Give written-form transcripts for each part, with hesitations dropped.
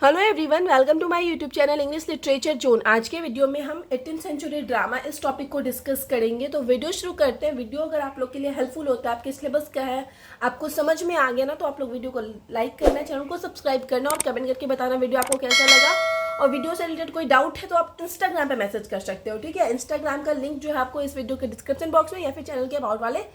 Hello everyone, welcome to my YouTube channel English literature zone. आज के video में हम 18th सेंचुरी ड्रामा इस टॉपिक को डिस्कस करेंगे। तो वीडियो शुरू करते हैं। वीडियो अगर आप लोग के लिए हेल्पफुल होता है, आपके सिलेबस का है, आपको समझ में आ गया ना, तो आप लोग वीडियो को लाइक करना, चैनल को सब्सक्राइब करना और कमेंट करके बताना वीडियो आपको कैसा लगा। और वीडियो से रिलेटेड कोई डाउट है तो आप इंस्टाग्राम पर मैसेज कर सकते हो, ठीक है। इंस्टाग्राम का लिंक जो है आपको इस वीडियो के डिस्क्रिप्शन बॉक्स में या फिर चैनल के अबाउट वाले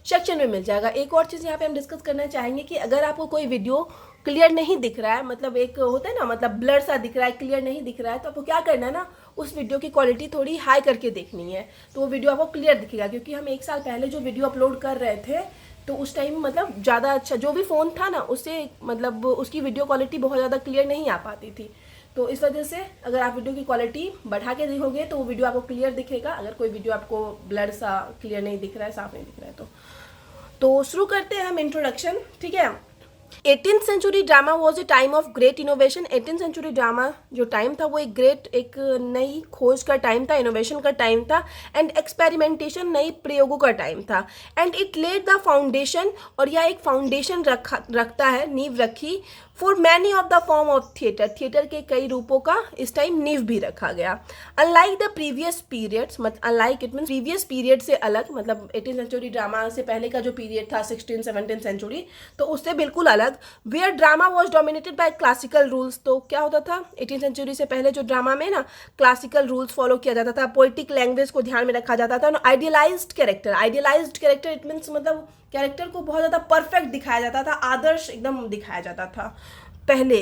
सेक्शन में मिल जाएगा। एक और चीज़ यहाँ पे हम डिस्कस करना चाहेंगे कि अगर आपको कोई वीडियो क्लियर नहीं दिख रहा है, मतलब एक होता है ना, मतलब ब्लर सा दिख रहा है, क्लियर नहीं दिख रहा है, तो आपको क्या करना है ना, उस वीडियो की क्वालिटी थोड़ी हाई करके देखनी है, तो वो वीडियो आपको क्लियर दिखेगा। क्योंकि हम 1 साल पहले जो वीडियो अपलोड कर रहे थे तो उस टाइम मतलब ज़्यादा अच्छा जो भी फ़ोन था ना, उससे मतलब उसकी वीडियो क्वालिटी बहुत ज़्यादा क्लियर नहीं आ पाती थी। तो इस वजह से अगर आप वीडियो की क्वालिटी बढ़ा के देखोगे तो वो वीडियो आपको क्लियर दिखेगा। अगर कोई वीडियो आपको ब्लर सा क्लियर नहीं दिख रहा है, साफ नहीं दिख रहा है, तो शुरू करते हैं हम इंट्रोडक्शन, ठीक है। 18th century drama was a time of great innovation. 18th century drama जो टाइम था वो एक नई खोज का टाइम था, इनोवेशन का टाइम था, एंड एक्सपेरिमेंटेशन, नई प्रयोगों का टाइम था। And it led the foundation, और यह एक फाउंडेशन रखता है, नींव रखी for many of the form of theatre. Theatre के कई रूपों का इस टाइम नींव भी रखा गया। Unlike the previous periods, unlike it mean previous period से अलग, मतलब 18th सेंचुरी ड्रामा से पहले का जो पीरियड था 16th-17th सेंचुरी, तो उससे बिल्कुल अलग। Where drama was dominated by classical rules. तो क्या होता था 18th सेंचुरी से पहले जो ड्रामा में ना क्लासिकल रूल्स फॉलो किया जाता था, पोइटिक लैंग्वेज को ध्यान में रखा जाता था। आइडियलाइज्ड कैरेक्टर इट मीन्स मतलब कैरेक्टर को बहुत ज़्यादा परफेक्ट दिखाया जाता था, आदर्श एकदम दिखाया जाता था पहले।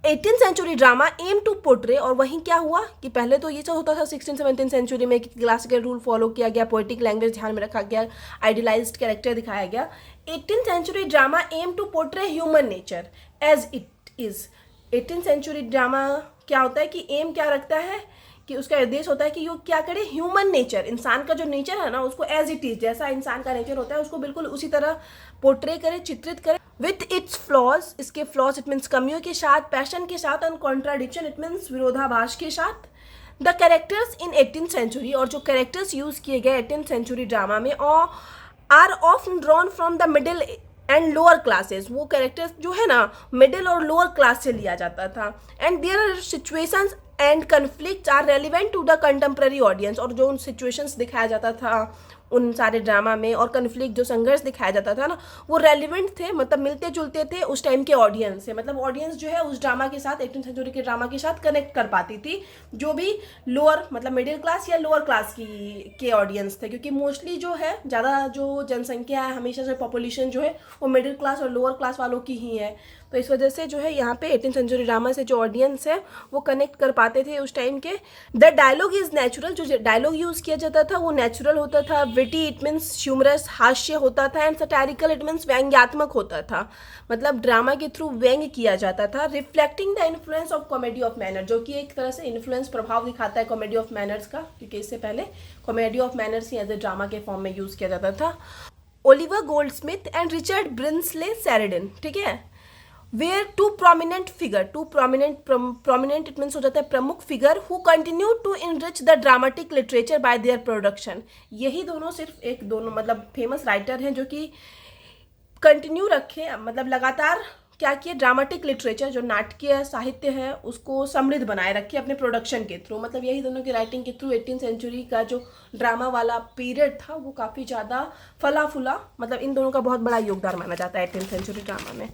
18th century drama aim to portray, और वहीं क्या हुआ कि पहले तो ये सब होता था 16th-17th सेंचुरी में कि क्लासिकल रूल फॉलो किया गया, पोइटिक लैंग्वेज ध्यान में रखा गया, आइडियलाइज्ड कैरेक्टर दिखाया गया। 18th century drama aim to portray human nature as it is. 18th century drama क्या होता है कि एम क्या रखता है कि उसका उद्देश्य होता है कि वो क्या करे, ह्यूमन नेचर, इंसान का जो नेचर है ना, उसको एज इट इज, जैसा इंसान का नेचर होता है उसको बिल्कुल उसी तरह पोर्ट्रे करे, चित्रित करे, विथ इट्स फ्लॉज। इसके फ्लॉज इट मीन्स कमियों के साथ, पैशन के साथ, एंड कॉन्ट्राडिक्शन इट मीन्स विरोधाभास के साथ। The characters in 18th century, और जो कैरेक्टर्स यूज किए गए 18th सेंचुरी ड्रामा में, और are often drawn from the middle and lower classes. वो कैरेक्टर्स जो है ना मिडिल और लोअर क्लास से लिया जाता था। And there are situations and conflicts are relevant to the contemporary audience, और जो उन सिचुएशंस दिखाया जाता था उन सारे ड्रामा में, और कन्फ्लिक्ट जो संघर्ष दिखाया जाता था ना, वो रेलिवेंट थे, मतलब मिलते जुलते थे उस टाइम के ऑडियंस से। मतलब ऑडियंस जो है उस ड्रामा के साथ, 18th सेंचुरी के ड्रामा के साथ कनेक्ट कर पाती थी, जो भी लोअर मतलब मिडिल क्लास या लोअर क्लास के ऑडियंस थे। क्योंकि मोस्टली जो है ज़्यादा जो जनसंख्या है, हमेशा से पॉपुलेशन जो है वो मिडिल क्लास और लोअर क्लास वालों की ही है। तो इस वजह से जो है यहाँ पे 18th सेंचुरी ड्रामा से जो ऑडियंस है वो कनेक्ट कर पाते थे उस टाइम के। द डायलॉग इज नेचुरल, जो डायलॉग यूज़ किया जाता था वो नेचुरल होता था। विटी इट मीन्स ह्यूमरस, हास्य होता था, एंड सटारिकल इट मीन्स व्यंग्यात्मक होता था, मतलब ड्रामा के थ्रू व्यंग्य किया जाता था। Reflecting the influence of comedy of manner, जो कि एक तरह से इन्फ्लुएंस, प्रभाव दिखाता है कॉमेडी ऑफ मैनर्स का, क्योंकि इससे पहले कॉमेडी ऑफ मैनर्स ही एज ए ड्रामा के फॉर्म में यूज़ किया जाता था। Oliver Goldsmith and Richard Brinsley Sheridan, ठीक है। Were two prominent figure, prominent it means हो जाता है प्रमुख figure, who continue to enrich the dramatic literature by their production. यही दोनों सिर्फ दोनों मतलब फेमस राइटर हैं जो कि कंटिन्यू रखे, मतलब लगातार क्या किए, ड्रामेटिक लिटरेचर जो नाटकीय साहित्य है उसको समृद्ध बनाए रखे अपने प्रोडक्शन के थ्रू। मतलब यही दोनों की राइटिंग के थ्रू 18th सेंचुरी का जो ड्रामा वाला पीरियड था वो काफ़ी ज़्यादा फला फूला, मतलब इन दोनों का बहुत बड़ा योगदान माना जाता है 18th सेंचुरी ड्रामा में।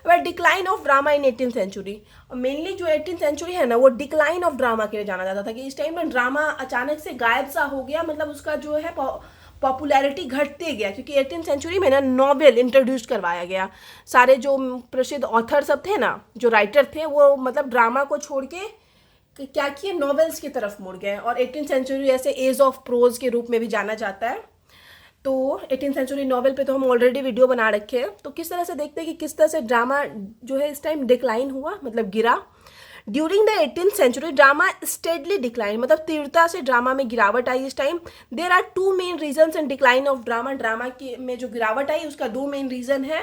वह decline of drama in 18th century, mainly जो 18th सेंचुरी है ना वो डिक्लाइन ऑफ ड्रामा के लिए जाना जाता था, कि इस टाइम में ड्रामा अचानक से गायब सा हो गया, मतलब उसका जो है पॉपुलैरिटी घटते गया। क्योंकि 18th सेंचुरी में ना नॉवेल इंट्रोड्यूस करवाया गया। सारे जो प्रसिद्ध ऑथर सब थे ना, जो राइटर थे, वो मतलब ड्रामा को छोड़ के क्या किए, नॉवेल्स की तरफ मुड़ गए। और 18th सेंचुरी ऐसे एज ऑफ प्रोज के रूप में भी जाना जाता है। तो 18th सेंचुरी नॉवेल पे तो हम ऑलरेडी वीडियो बना रखे हैं। तो किस तरह से देखते हैं कि किस तरह से ड्रामा जो है इस टाइम डिक्लाइन हुआ, मतलब गिरा। During the 18th century drama steadily decline, मतलब तीव्रता से ड्रामा में गिरावट आई इस time. There are 2 main reasons in decline of drama, drama के में जो गिरावट आई उसका 2 मेन रीजन है।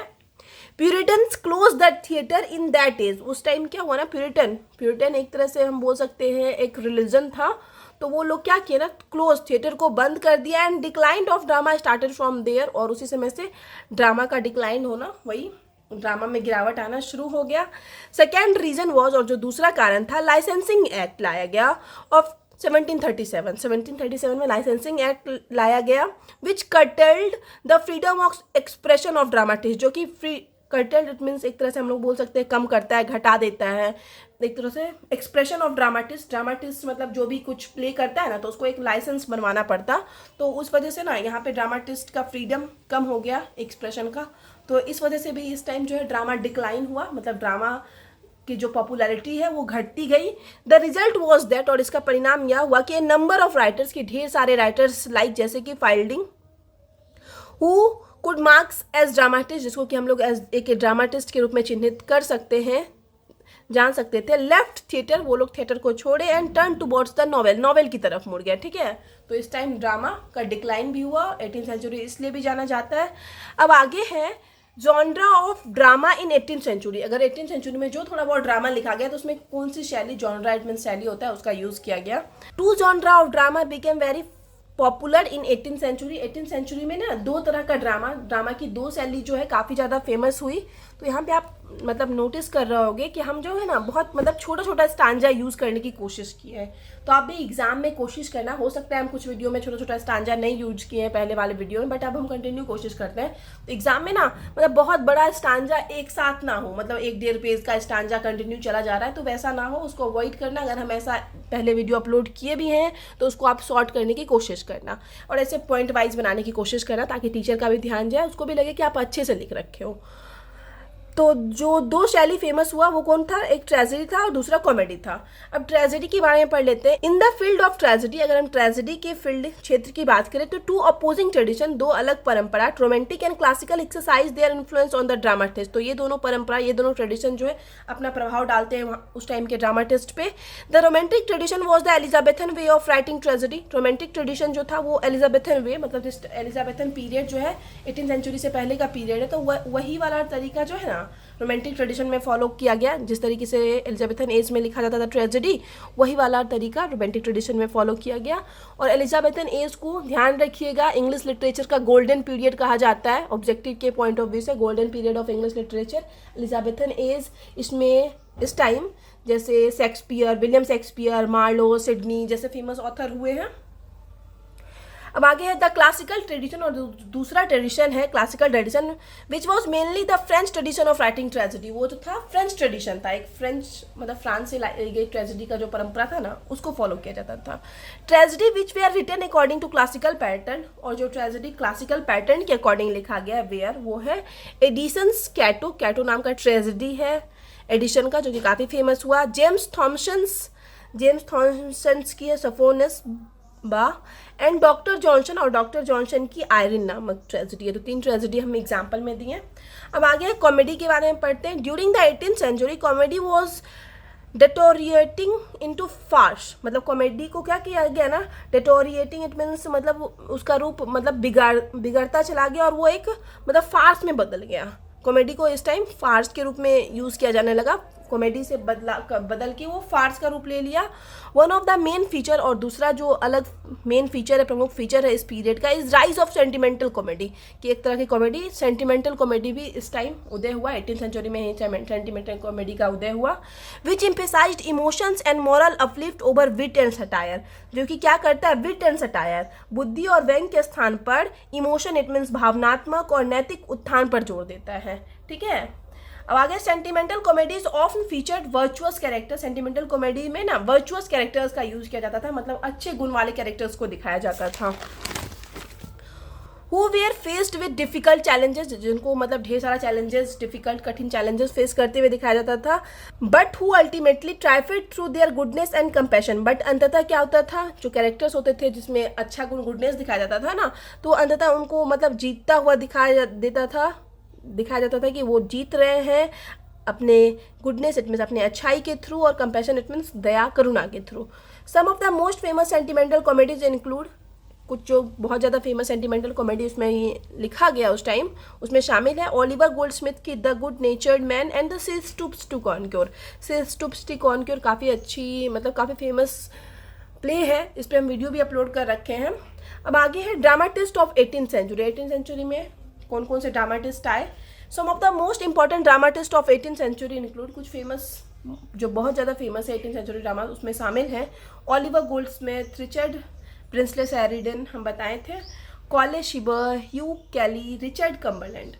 Puritans close the theatre in that age, उस टाइम क्या हुआ ना, प्यूरिटन एक तरह से हम बोल सकते हैं एक रिलीजन था, तो वो लोग क्या किए ना, क्लोज थिएटर को बंद कर दिया। And decline of drama started from there, और उसी समय से ड्रामा का डिक्लाइन होना वही ड्रामा में गिरावट आना शुरू हो गया। सेकेंड रीजन वॉज, और जो दूसरा कारण था, लाइसेंसिंग एक्ट लाया गया ऑफ 1737 में लाइसेंसिंग एक्ट लाया गया, which curtailed the freedom of expression of dramatist, जो कि फ्री कर्टल्ड इट मीन्स एक तरह से हम लोग बोल सकते हैं कम करता है, घटा देता है एक तरह से एक्सप्रेशन ऑफ ड्रामाटिस्ट मतलब जो भी कुछ प्ले करता है ना, तो उसको एक लाइसेंस बनवाना पड़ता, तो उस वजह से ना यहाँ पे ड्रामाटिस्ट का फ्रीडम कम हो गया एक्सप्रेशन का, तो इस वजह से भी इस टाइम जो है ड्रामा डिक्लाइन हुआ, मतलब ड्रामा की जो पॉपुलैरिटी है वो घटती गई। द रिजल्ट वॉज दैट, और इसका परिणाम यह हुआ कि नंबर ऑफ राइटर्स की ढेर सारे राइटर्स लाइक जैसे कि Fielding who could marks as dramatist, जिसको कि हम लोग एज एक ड्रामाटिस्ट के रूप में चिन्हित कर सकते हैं, जान सकते थे, लेफ्ट थिएटर, वो लोग थिएटर को छोड़े, and turn towards the novel की तरफ मुड़ गया। ठीक है, तो इस टाइम ड्रामा का डिक्लाइन भी हुआ, 18th सेंचुरी इसलिए भी जाना जाता है। अब आगे है genre of drama in 18th century. अगर 18th सेंचुरी में जो थोड़ा बहुत ड्रामा लिखा गया तो उसमें कौन सी शैली, जॉनरा इट मीन शैली होता है, उसका यूज किया गया। Two genre of drama became very popular in 18th century. 18th century में ना दो तरह का ड्रामा की दो शैली जो है काफ़ी ज़्यादा फेमस हुई। तो यहाँ पे आप मतलब नोटिस कर रहे होगे कि हम जो है ना बहुत मतलब छोटा छोटा स्टांजा यूज़ करने की कोशिश की है, तो आप भी एग्जाम में कोशिश करना। हो सकता है हम कुछ वीडियो में छोटा छोटा स्टांजा नहीं यूज किए हैं पहले वाले वीडियो में, बट अब हम कंटिन्यू कोशिश करते हैं तो एग्जाम में ना मतलब बहुत बड़ा स्टांजा एक साथ ना हो, मतलब 1-1.5 पेज का स्टांजा कंटिन्यू चला जा रहा है, तो वैसा ना हो, उसको अवॉइड करना। अगर हम ऐसा पहले वीडियो अपलोड किए भी हैं तो उसको आप शॉर्ट करने की कोशिश करना, और ऐसे पॉइंट वाइज बनाने की कोशिश करना, ताकि टीचर का भी ध्यान जाए, उसको भी लगे कि आप अच्छे से लिख रखे हो। तो जो दो शैली फेमस हुआ वो कौन था, एक ट्रेजेडी था और दूसरा कॉमेडी था। अब ट्रेजेडी के बारे में पढ़ लेते हैं। In the field of tragedy, अगर हम ट्रेजेडी के फील्ड क्षेत्र की बात करें तो टू अपोजिंग ट्रेडिशन, दो अलग परंपरा, romantic and classical exercise their influence on the dramatist. तो ये दोनों परंपरा, ये दोनों ट्रेडिशन जो है अपना प्रभाव डालते हैं उस टाइम के ड्रामाटिस्ट पे। The romantic tradition was the Elizabethan way of writing tragedy. Romantic tradition जो था वो एलिजाबेथन वे, मतलब एलिजाबेथन पीरियड जो है 18th सेंचुरी से पहले का पीरियड है, तो वही वाला तरीका जो है ना रोमांटिक ट्रेडिशन में फॉलो किया गया। जिस तरीके से एलिजाबेथन एज में लिखा जाता था ट्रेजेडी, वही वाला तरीका रोमांटिक ट्रेडिशन में फॉलो किया गया। और एलिजाबेथन एज को ध्यान रखिएगा इंग्लिश लिटरेचर का गोल्डन पीरियड कहा जाता है, ऑब्जेक्टिव के पॉइंट ऑफ व्यू से golden period of English literature Elizabethan age. इसमें इस टाइम जैसे Shakespeare, William Shakespeare, Marlowe, Sidney जैसे फेमस ऑथर हुए हैं। अब आगे है द क्लासिकल ट्रेडिशन, और दूसरा ट्रेडिशन है classical tradition, which was mainly the French tradition of writing tragedy. वो जो था फ्रेंच ट्रेडिशन था, एक फ्रेंच मतलब फ्रांस से गई ट्रेजेडी का जो परंपरा था ना, उसको फॉलो किया जाता था। Tragedy which they were written according to classical pattern, और जो ट्रेजेडी क्लासिकल पैटर्न के अकॉर्डिंग लिखा गया है वेयर, वो है एडिसन्स कैटो। कैटो नाम का ट्रेजेडी है एडिशन का, जो कि काफ़ी फेमस हुआ। जेम्स थॉम्सन्स की है सफोनस बा, एंड डॉक्टर जॉनसन, और डॉक्टर जॉनसन की आयरन नामक ट्रेजेडी है। तो 3 ट्रेजेडी हम एग्जाम्पल में दिए। अब आगे कॉमेडी के बारे में पढ़ते हैं। During the 18th century comedy was deteriorating into farce, मतलब कॉमेडी को क्या किया गया ना, डेटोरिएटिंग इट मीन्स मतलब उसका रूप मतलब बिगड़ता चला गया, और वो एक मतलब फार्स में बदल गया। कॉमेडी को इस टाइम फार्स के रूप में यूज़ किया जाने लगा, कॉमेडी से बदल के वो फार्स का रूप ले लिया। One of the main feature, और दूसरा जो अलग मेन फीचर है, प्रमुख फीचर है इस पीरियड का, is rise of sentimental comedy, कि एक तरह की कॉमेडी सेंटिमेंटल कॉमेडी भी इस टाइम उदय हुआ। 18th सेंचुरी में ही सेंटिमेंटल कॉमेडी का उदय हुआ, which emphasised emotions and moral uplift over wit and satire, जो कि क्या करता है, विट एंड सटायर, बुद्धि और व्यंग के स्थान पर इमोशन इट मीन्स भावनात्मक और नैतिक उत्थान पर जोर देता है। ठीक है, अब आगे sentimental comedies often featured virtuous character. Sentimental comedy में ना वर्चुअस कैरेक्टर्स का यूज किया जाता था, मतलब अच्छे गुण वाले कैरेक्टर्स को दिखाया जाता था। Who were faced with difficult challenges, जिनको मतलब ढेर सारा चैलेंजेस, डिफिकल्ट कठिन चैलेंजेस फेस करते हुए दिखाया जाता था। But who ultimately triumphed through their goodness and compassion, but अंततः क्या होता था, जो कैरेक्टर्स होते थे जिसमें अच्छा गुण गुडनेस दिखाया जाता था ना, तो अंततः उनको मतलब जीतता हुआ दिखाया जाता था कि वो जीत रहे हैं अपने गुडनेस इट मीन्स अपने अच्छाई के थ्रू, और कंपैशन इट मीन्स दया करुणा के through. Some of the most famous sentimental comedies include, कुछ जो बहुत ज़्यादा फेमस सेंटिमेंटल कॉमेडी उसमें ये लिखा गया उस टाइम, उसमें शामिल है ओलिवर गोल्डस्मिथ की the good natured man and the six stoops to conquer. Six stoops to conquer काफ़ी अच्छी मतलब काफ़ी फेमस प्ले है, इस पर हम वीडियो भी अपलोड कर रखे हैं। अब आगे है dramatist of 18th century. 18th century में कौन कौन से ड्रामाटिस्ट आए। Some of the most important dramatist of 18th century include, कुछ फेमस जो बहुत ज़्यादा फेमस है 18th सेंचुरी ड्रामा उसमें शामिल हैं Oliver Goldsmith, Richard Brinsley Sheridan हम बताए थे, कॉले शिबर, ह्यू कैली, रिचर्ड कम्बरलैंड।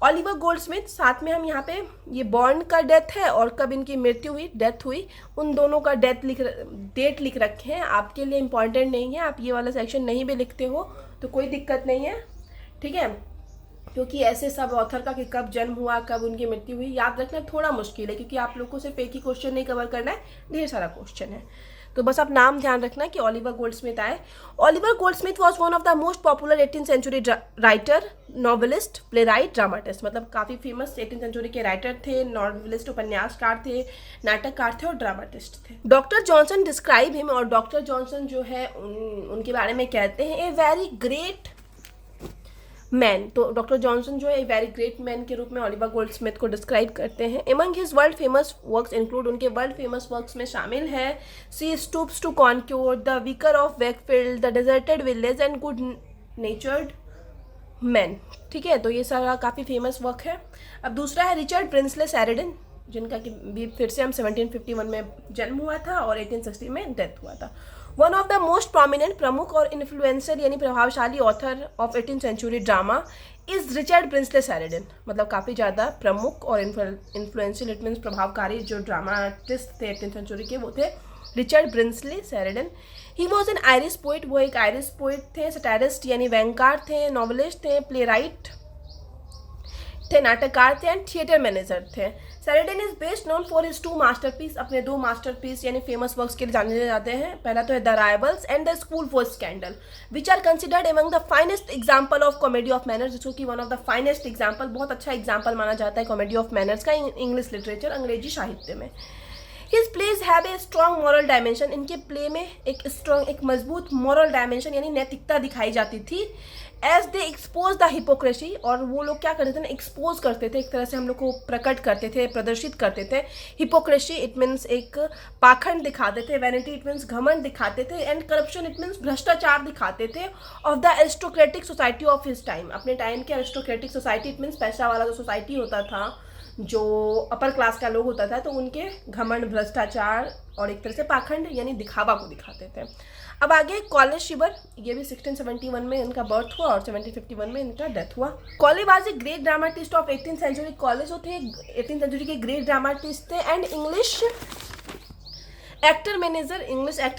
ओलिवर गोल्डस्मिथ, साथ में हम यहाँ पे ये बॉर्न का डेथ है और कब इनकी मृत्यु हुई, डेथ हुई, उन दोनों का डेट लिख रखे हैं। आपके लिए इंपॉर्टेंट नहीं है, आप ये वाला सेक्शन नहीं भी लिखते हो तो कोई दिक्कत नहीं है, ठीक है, क्योंकि ऐसे सब ऑथर का कि कब जन्म हुआ, कब उनकी मृत्यु हुई, याद रखना थोड़ा मुश्किल है, क्योंकि आप लोग को सिर्फ एक ही क्वेश्चन नहीं कवर करना है, ढेर सारा क्वेश्चन है। तो बस आप नाम ध्यान रखना कि ओलिवर गोल्डस्मिथ आए। Oliver Goldsmith was one of the most popular 18th century writer, novelist, playwright, dramatist, मतलब काफ़ी फेमस 18th सेंचुरी के राइटर थे, नॉवेलिस्ट, उपन्यासकार थे, नाटककार थे और ड्रामाटिस्ट थे। डॉक्टर जॉनसन डिस्क्राइब हिम, और डॉक्टर जॉनसन जो है उनके बारे में कहते हैं ए वेरी ग्रेट मैन। तो डॉक्टर जॉनसन जो है ए वेरी ग्रेट मैन के रूप में ओलिवर गोल्डस्मिथ को डिस्क्राइब करते हैं। Among his world famous works include, उनके वर्ल्ड फेमस वर्क्स में शामिल है she stoops to conquer, the vicar of Wakefield, the deserted village and good natured man. ठीक है, तो ये सारा काफ़ी फेमस वर्क है। अब दूसरा है रिचर्ड प्रिंसले शेरिडन, जिनका कि भी फिर से हम 1751 में जन्म हुआ था और 1860 में डेथ हुआ था। One of the most prominent, प्रमुख और इन्फ्लुएंसर यानी प्रभावशाली author of 18th century drama is Richard Brinsley Sheridan, मतलब काफ़ी ज़्यादा प्रमुख और इन्फ्लुएंशियल, इट मीन्स प्रभावकारी जो ड्रामाटिस्ट थे 18th सेंचुरी के, वो थे Richard Brinsley Sheridan. He was an Irish poet, वो एक आयरिश पोइट थे, सटायरिस्ट यानी व्यंगकार थे, नॉवलिस्ट थे, प्ले राइट थे, नाटककार थे एंड थिएटर मैनेजर थे। Sheridan is best known for his 2 masterpiece, अपने 2 मास्टरपीस यानी फेमस वर्क्स के लिए जाने जाते हैं। पहला तो है the Rivals and the School for Scandal, which are considered among the finest example of comedy of manners, जिसको कि one of the finest example, बहुत अच्छा एग्जाम्पल माना जाता है कॉमेडी ऑफ मैनर्स का इंग्लिश लिटरेचर, अंग्रेजी साहित्य में। His plays have a strong moral dimension, इनके प्ले में एक स्ट्रॉन्ग, एक मजबूत मॉरल डायमेंशन यानी नैतिकता दिखाई जाती थी। As they expose the hypocrisy, और वो लोग क्या करते थे ना, एक्सपोज करते थे, एक तरह से हम लोग को प्रकट करते थे, प्रदर्शित करते थे। हिपोक्रेसी इट मीन्स एक पाखंड दिखाते थे, वैनिटी इट मीन्स घमंड दिखाते थे, एंड करप्शन इट मीन्स भ्रष्टाचार दिखाते थे of the aristocratic society of his time, अपने टाइम के एरिस्टोक्रेटिक सोसाइटी इट मीन्स पैसा वाला जो सोसाइटी होता था, जो अपर क्लास का लोग होता था, तो उनके घमंड, भ्रष्टाचार और एक तरह से पाखंड यानी दिखावा को दिखाते थे। अब आगे कॉले शिबर, ये भी 1671 में इनका बर्थ हुआ और 1751 में इनका डेथ हुआ। Colley was a great dramatist of 18th century, Colley जो थे 18th सेंचुरी के ग्रेट ड्रामाटिस्ट थे एंड इंग्लिश एक्टर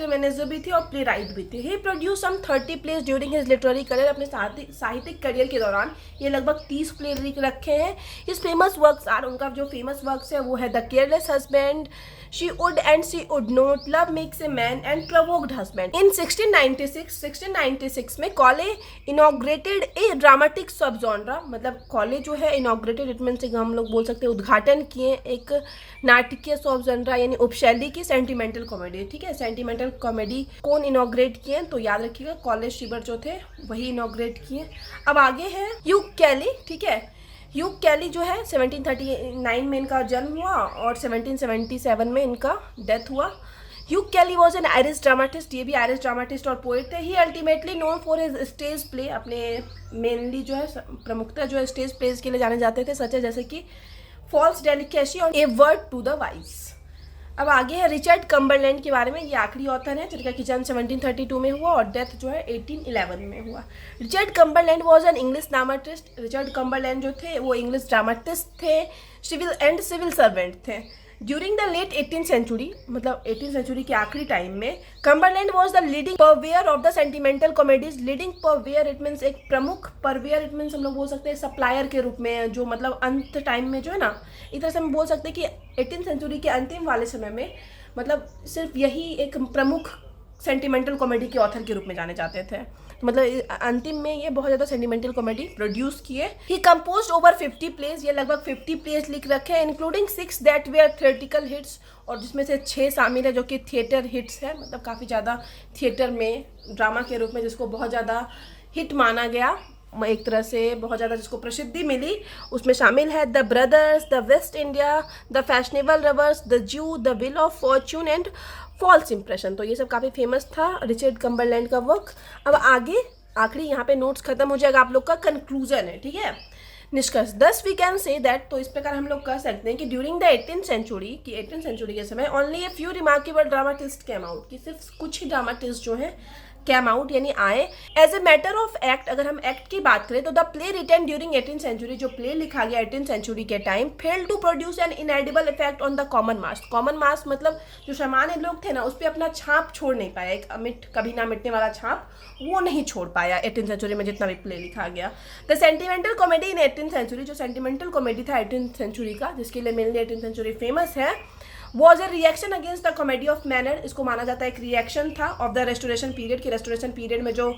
मैनेजर भी थे और प्ले राइट भी थे। He produce some 30 plays during his literary career, अपने साहित्यिक करियर के दौरान ये लगभग 30 प्ले लिख रखे हैं। हिज फेमस वर्क्स आर, उनका जो फेमस वर्क्स है वो है the careless husband, she would and she would not, love makes a man and provoked husband. In 1696 में Colley inaugurated a dramatic sub genre, मतलब कॉले जो है इनॉग्रेटेड इट मीन्स हम लोग बोल सकते हैं उद्घाटन किए एक नाटकीय सब जॉनरा यानी उपशैली की सेंटिमेंटल कॉमेडी। ठीक है, सेंटिमेंटल कॉमेडी कौन इनॉग्रेट किए तो याद रखिएगा कॉले शिबर जो थे वही इनॉग्रेट किए। अब आगे है ह्यू कैली। ठीक है, ह्यू कैली जो है 1739 में इनका जन्म हुआ और 1777 में इनका डेथ हुआ। Hugh Kelly was an Irish dramatist, ये भी आयरिश ड्रामाटिस्ट और पोएट थे। He ultimately known for his stage play, अपने मेनली जो है प्रमुखता जो है स्टेज प्लेज के लिए जाने जाते थे, सच है जैसे कि फॉल्स डेलिकेसी और a word to the wise. अब आगे है रिचर्ड कम्बरलैंड के बारे में, ये आखिरी ऑथर है जिनका कि जन्म 1732 में हुआ और डेथ जो है 1811 में हुआ। Richard Cumberland was an English dramatist, Richard Cumberland जो थे वो इंग्लिश ड्रामाटिस्ट थे, सिविल सर्वेंट थे। During the late 18th century, मतलब 18th सेंचुरी के आखिरी टाइम में, Cumberland was the leading purveyor of the sentimental comedies. Leading purveyor it means एक प्रमुख, परवेयर इट मीन्स हम लोग बोल सकते हैं सप्लायर के रूप में, जो मतलब अंत टाइम में जो है ना, इस तरह से हम बोल सकते हैं कि 18th सेंचुरी के अंतिम वाले समय में मतलब सिर्फ यही एक प्रमुख सेंटिमेंटल कॉमेडी के ऑथर के रूप में जाने जाते थे। मतलब अंतिम में ये बहुत ज़्यादा सेंटिमेंटल कॉमेडी प्रोड्यूस किए। ही कंपोज ओवर 50 प्लेस, ये लगभग 50 प्लेस लिख रखे हैं, including 6 that were theatrical hits, और जिसमें से 6 शामिल है जो कि थिएटर हिट्स है, मतलब काफ़ी ज़्यादा थिएटर में ड्रामा के रूप में जिसको बहुत ज़्यादा हिट माना गया, एक तरह से बहुत ज़्यादा जिसको प्रसिद्धि मिली, उसमें शामिल है the brothers, the West India, the fashionable lovers, the Jew, the wheel of fortune and false impression. तो ये सब काफ़ी फेमस था रिचर्ड कम्बरलैंड का वर्क। अब आगे आखिरी यहाँ पे नोट्स खत्म हो जाएगा, आप लोग का कंक्लूजन है। ठीक है, निष्कर्ष 10 वी कैन से दैट, तो इस प्रकार हम लोग कह सकते हैं कि ड्यूरिंग द 18th सेंचुरी, कि 18th सेंचुरी के समय only a few remarkable dramatist came out, कि सिर्फ कुछ ही ड्रामाटिस्ट जो हैं कैम आउट यानी आए। As a matter of act, अगर हम एक्ट की बात करें तो the play written during 18th century, जो प्ले लिखा गया 18th सेंचुरी के time, fail to produce an indelible effect on the common mass. Common mass मतलब जो सामान्य लोग थे ना, उस पर अपना छाप छोड़ नहीं पाया, एक अमिट कभी ना मिटने वाला छाप वो नहीं छोड़ पाया 18th सेंचुरी में जितना भी प्ले लिखा गया। The sentimental comedy in 18th century, जो सेंटिमेंटल कॉमेडी था 18th सेंचुरी का, जिसके लिए मेनली 18th सेंचुरी फेमस है, was a reaction against the comedy of manner. इसको माना जाता है एक रिएक्शन था ऑफ द रेस्टोरेशन पीरियड, की रेस्टोरेशन पीरियड में जो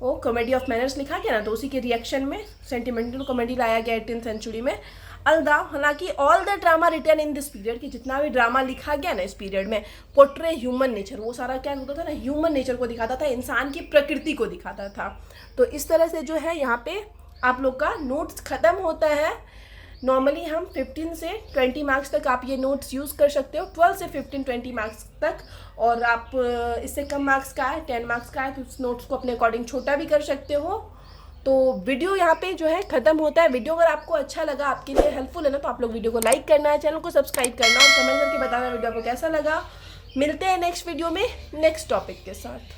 वो कॉमेडी ऑफ मैनर्स लिखा गया ना, तो उसी के रिएक्शन में सेंटिमेंटल कॉमेडी लाया गया 18th सेंचुरी में। अलदा हालांकि all the drama written in this period, की जितना भी ड्रामा लिखा गया ना इस पीरियड में, पोर्ट्रे ह्यूमन नेचर, वो सारा क्या होता था ना, ह्यूमन नेचर को दिखाता था, इंसान की प्रकृति को दिखाता था। तो इस तरह से जो है यहाँ पे आप लोग का नोट्स खत्म होता है। नॉर्मली हम 15 से 20 मार्क्स तक आप ये नोट्स यूज़ कर सकते हो, 12 से 15-20 मार्क्स तक, और आप इससे कम मार्क्स का है, 10 मार्क्स का है, तो उस नोट्स को अपने अकॉर्डिंग छोटा भी कर सकते हो। तो वीडियो यहाँ पे जो है ख़त्म होता है। वीडियो अगर आपको अच्छा लगा, आपके लिए हेल्पफुल है ना, तो आप लोग वीडियो को लाइक करना है, चैनल को सब्सक्राइब करना और कमेंट करके बताना वीडियो आपको कैसा लगा। मिलते हैं नेक्स्ट वीडियो में नेक्स्ट टॉपिक के साथ।